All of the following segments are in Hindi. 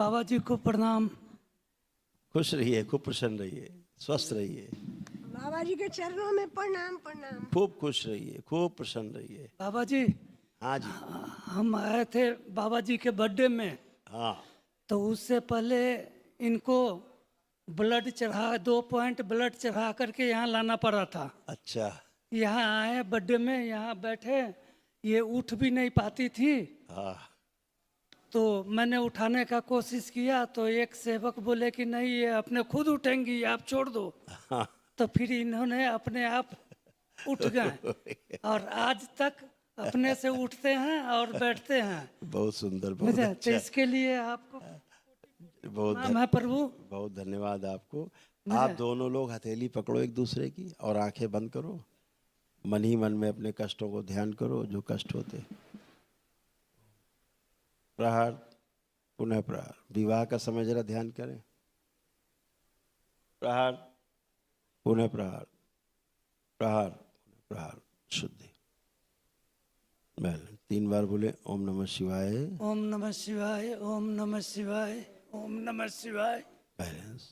बाबा जी को प्रणाम। खुश रहिए, खूब प्रसन्न रहिए, स्वस्थ रहिए, बाबा जी के चरणों में प्रणाम प्रणाम। खूब खुश रहिए, खूब प्रसन्न रहिए। बाबा जी, हाँ जी। हम आए थे बाबा जी के बर्थडे में, हाँ। तो उससे पहले इनको ब्लड चढ़ा 2 पॉइंट ब्लड चढ़ा करके यहाँ लाना पड़ा था। अच्छा। यहाँ आए बर्थडे में, यहाँ बैठे, ये उठ भी नहीं पाती थी, हाँ। तो मैंने उठाने का कोशिश किया तो एक सेवक बोले कि नहीं, ये अपने खुद उठेंगी, आप छोड़ दो। हाँ। तो फिर इन्होंने अपने आप उठ गए और आज तक अपने से उठते हैं और बैठते हैं। बहुत सुंदर, बहुत मुझे तो अच्छा, इसके लिए आपको बहुत नाम है प्रभु। बहुत धन्यवाद आपको। मुझे- आप दोनों लोग हथेली पकड़ो एक दूसरे की और आंखें बंद करो। मन ही मन में अपने कष्टों को ध्यान करो, जो कष्ट होते। प्रहार, पुनः प्रहार। विवाह का समय जरा ध्यान करें। प्रहार, पुनः प्रहार, प्रहार, पुनः प्रहार। शुद्धि। 3 बार बोले ओम नमः शिवाय। ओम नमः शिवाय, ओम नमः शिवाय, ओम नमः शिवाय। बैलेंस।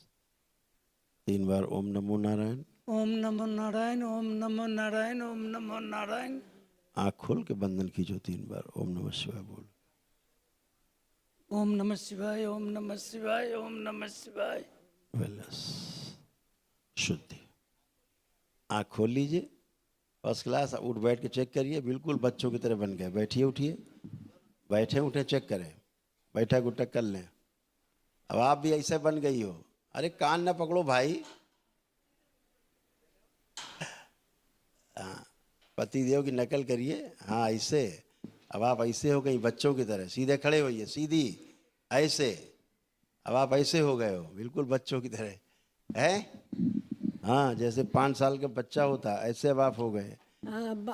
3 बार ओम नमो नारायण। ओम नमो नारायण, ओम नमो नारायण, ओम नमो नारायण। आँख खोल के बंधन कीजो 3 बार ओम नमः शिवाय बोल। ओम नमः शिवाय, ओम नमः शिवाय, ओम नमः शिवाय। बैलेंस। शुद्धि। आँख खोल लीजिए। First class. उठ बैठ के चेक करिए, बिल्कुल बच्चों की तरह बन गए। बैठिए, उठिए, बैठे उठे चेक करें, बैठक उठक कर लें। अब आप भी ऐसे बन गई हो। अरे कान ना पकड़ो भाई। हाँ, पति देव की नकल करिए। हाँ ऐसे। अब आप ऐसे हो गई बच्चों की तरह। सीधे खड़े होइए, सीधी ऐसे। अब आप ऐसे हो गए हो, बिल्कुल बच्चों की तरह है। हाँ, जैसे 5 साल का बच्चा होता ऐसे अब आप हो गए।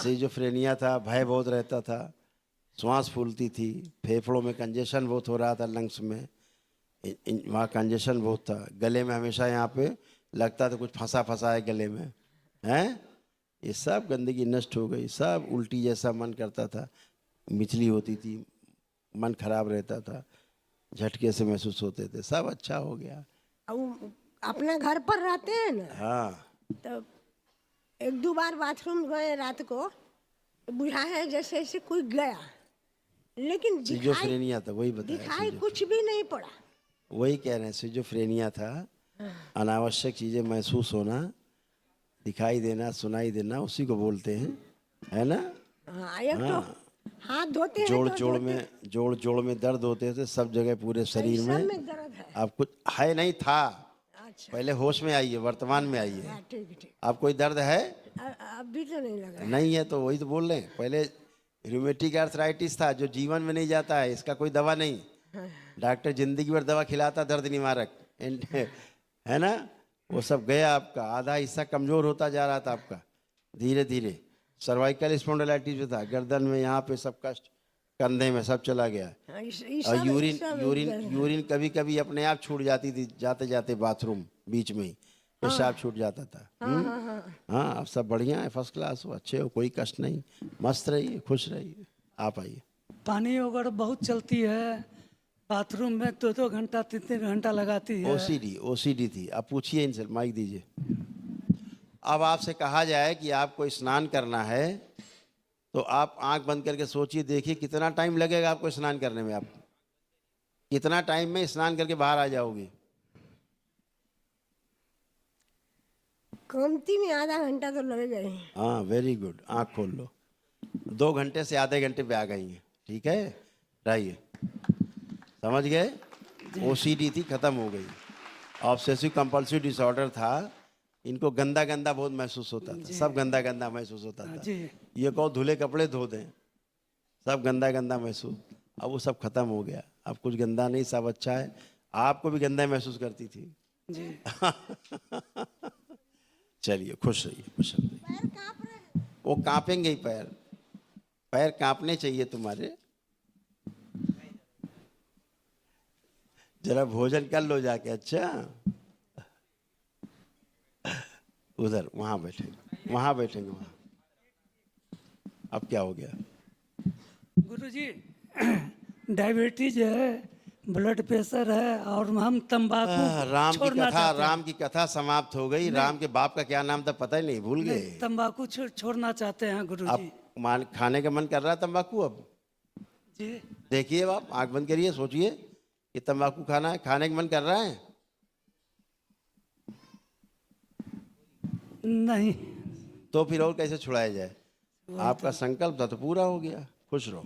सिजोफ्रेनिया था, भय बहुत रहता था, श्वास फूलती थी, फेफड़ों में कंजेशन बहुत हो रहा था, लंग्स में वहाँ कंजेशन बहुत था, गले में हमेशा यहाँ पे लगता था कुछ फंसा फंसा है गले में, हैं। ये सब गंदगी नष्ट हो गई। सब उल्टी जैसा मन करता था, मिचली होती थी, मन खराब रहता था, झटके से महसूस होते थे, सब अच्छा हो गया। अब अपने घर पर रहते हैं ना, हाँ। तो 1-2 बार बाथरूम गए रात को, बुझा है जैसे जैसे कोई गया, लेकिन दिखाई सिजोफ्रेनिया था, वही बताया। दिखाई कुछ भी नहीं पड़ा। वही कह रहे हैं, सिजोफ्रेनिया था। अनावश्यक चीजें महसूस होना, दिखाई देना, सुनाई देना, उसी को बोलते हैं, है ना। हाँ, एक तो हाथ धोते हैं जोड़ तो जोड़ में, जोड़ में दर्द होते थे सब जगह, पूरे शरीर सब में। में दर्द है। आप कुछ है नहीं था। अच्छा, पहले होश में आइए, वर्तमान में आइए। हाँ, ठीक ठीक। आप कोई दर्द है? अभी तो नहीं लगा। नहीं है तो वही तो बोल रहे हैं। पहले रूमेटिक आर्थराइटिस था जो जीवन में नहीं जाता है, इसका कोई दवा नहीं। डॉक्टर जिंदगी भर दवा खिलाता, दर्द निवारक है ना। वो सब गया आपका, आधा हिस्सा कमजोर होता जा रहा था आपका धीरे धीरे। सर्वाइकल स्पॉन्डिलाइटिस भी था, गर्दन में, यहाँ पे सब कष्ट, कंधे में सब चला गया। हाँ, और यूरिन कभी कभी अपने आप छूट जाती थी, जाते जाते बाथरूम बीच में ही पेशाब छूट जाता था। हाँ, अब सब बढ़िया है, फर्स्ट क्लास हो, अच्छे हो, कोई कष्ट नहीं। मस्त रहिए, खुश रहिए। आप आइए। पानी वगैरह बहुत चलती है, बाथरूम में 2-2 घंटा 3-3 घंटा लगाती है। ओसीडी थी। आप पूछिए इनसे, माइक दीजिए। अब आपसे कहा जाए कि आपको स्नान करना है, तो आप आंख बंद करके सोचिए, देखिए कितना टाइम लगेगा आपको स्नान करने में। आप कितना टाइम में स्नान करके बाहर आ जाओगे? कमती में आधा घंटा तो लगेगा ही। हाँ, वेरी गुड। आंख खोल लो। 2 घंटे से आधे घंटे पे आ गई हैं, ठीक है। रहिए, समझ गए। ओसीडी थी, खत्म हो गई। ऑब्सेसिव कंपल्सिव डिसऑर्डर था। इनको गंदा गंदा बहुत महसूस होता था, सब गंदा गंदा महसूस होता था। जी। ये कहो धुले कपड़े धो दें, सब गंदा गंदा महसूस। अब वो सब खत्म हो गया, अब कुछ गंदा नहीं, सब अच्छा है। आपको भी गंदा महसूस करती थी जी। चलिए, खुश रहिए, खुश रहिए। पैर कांप रहे हैं। वो कांपेंगे ही पैर, पैर कांपने चाहिए तुम्हारे। जरा भोजन कर लो जाके। अच्छा, उधर वहां बैठेंगे, वहां बैठेंगे, वहां। अब क्या हो गया? गुरुजी, डायबिटीज है, ब्लड प्रेशर है और हम तंबाकू राम की छोड़ना कथा चाहते हैं। राम की कथा समाप्त हो गई। राम के बाप का क्या नाम था पता ही नहीं, भूल गए। तंबाकू छोड़ना चाहते हैं गुरुजी। अब खाने का मन कर रहा है तंबाकू अब? जी देखिए आप आंख बंद करिए, सोचिए कि तंबाकू खाना है, खाने का मन कर रहा है? नहीं। तो फिर और कैसे छुड़ाया जाए? आपका संकल्प था तो पूरा हो गया, खुश रहो।